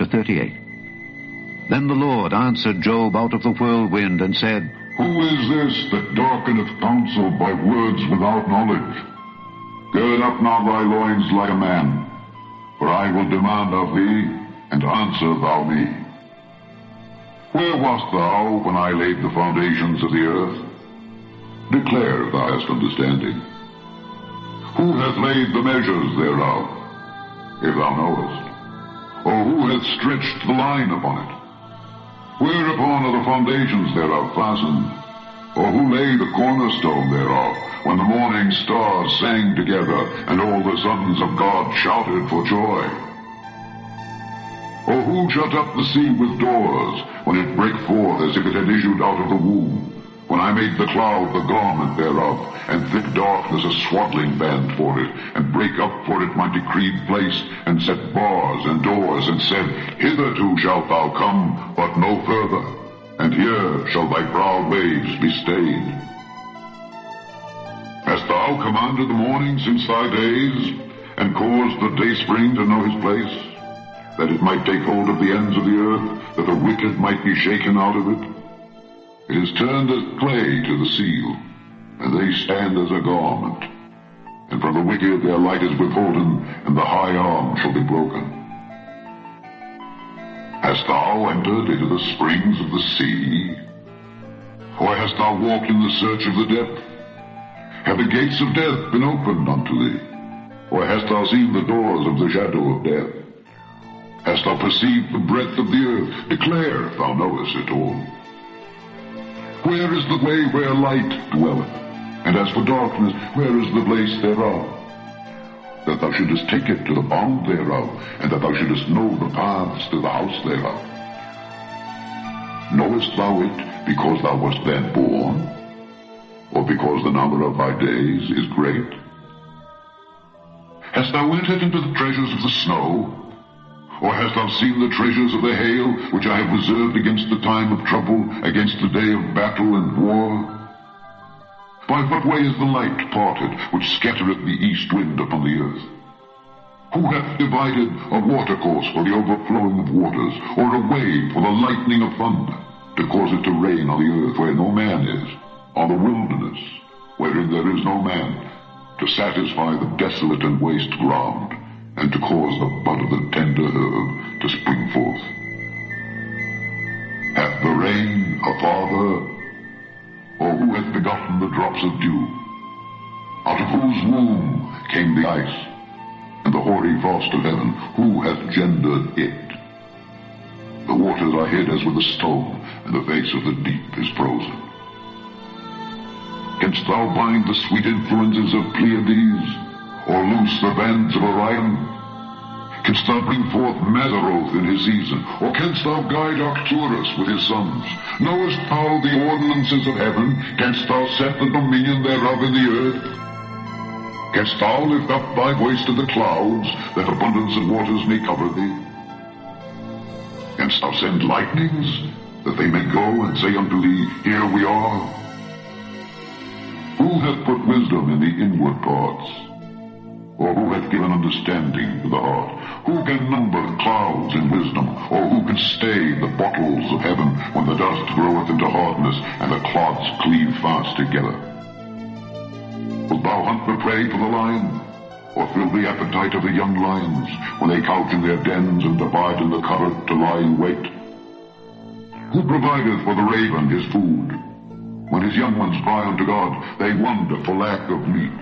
chapter 38. Then the Lord answered Job out of the whirlwind and said, Who is this that darkeneth counsel by words without knowledge? Gird up now thy loins like a man, for I will demand of thee, and answer thou me. Where wast thou when I laid the foundations of the earth? Declare if thou hast understanding. Who hath laid the measures thereof, if thou knowest? Or who hath stretched the line upon it? Whereupon are the foundations thereof fastened? Or who laid the cornerstone thereof, when the morning stars sang together, and all the sons of God shouted for joy? Or who shut up the sea with doors, when it brake forth as if it had issued out of the womb? When I made the cloud the garment thereof, and thick darkness a swaddling band for it, and brake up for it my decreed place, and set bars and doors, and said, Hitherto shalt thou come, but no further, and here shall thy proud waves be stayed. Hast thou commanded the morning since thy days, and caused the dayspring to know his place, that it might take hold of the ends of the earth, that the wicked might be shaken out of it? It is turned as clay to the seal, and they stand as a garment. And from the wicked their light is withholden, and the high arm shall be broken. Hast thou entered into the springs of the sea? Or hast thou walked in the search of the depth? Have the gates of death been opened unto thee? Or hast thou seen the doors of the shadow of death? Hast thou perceived the breadth of the earth? Declare if thou knowest it all. Where is the way where light dwelleth? And as for darkness, where is the place thereof? That thou shouldest take it to the bound thereof, and that thou shouldest know the paths to the house thereof. Knowest thou it because thou wast then born? Or because the number of thy days is great? Hast thou entered into the treasures of the snow? Or hast thou seen the treasures of the hail, which I have reserved against the time of trouble, against the day of battle and war? By what way is the light parted, which scattereth the east wind upon the earth? Who hath divided a watercourse for the overflowing of waters, or a way for the lightning of thunder, to cause it to rain on the earth where no man is, on the wilderness, wherein there is no man, to satisfy the desolate and waste ground, and to cause the bud of the tender herb to spring forth? Hath the rain a father? Or who hath begotten the drops of dew? Out of whose womb came the ice, and the hoary frost of heaven? Who hath gendered it? The waters are hid as with a stone, and the face of the deep is frozen. Canst thou bind the sweet influences of Pleiades, or loose the bands of Orion? Canst thou bring forth Mazzaroth in his season? Or canst thou guide Arcturus with his sons? Knowest thou the ordinances of heaven? Canst thou set the dominion thereof in the earth? Canst thou lift up thy voice to the clouds, that abundance of waters may cover thee? Canst thou send lightnings, that they may go and say unto thee, Here we are? Who hath put wisdom in the inward parts? Or who hath given understanding to the heart? Who can number the clouds in wisdom? Or who can stay the bottles of heaven, when the dust groweth into hardness, and the clods cleave fast together? Wilt thou hunt the prey for the lion? Or fill the appetite of the young lions, when they couch in their dens, and abide in the covert to lie in wait? Who provideth for the raven his food? When his young ones cry unto God, they wonder for lack of meat.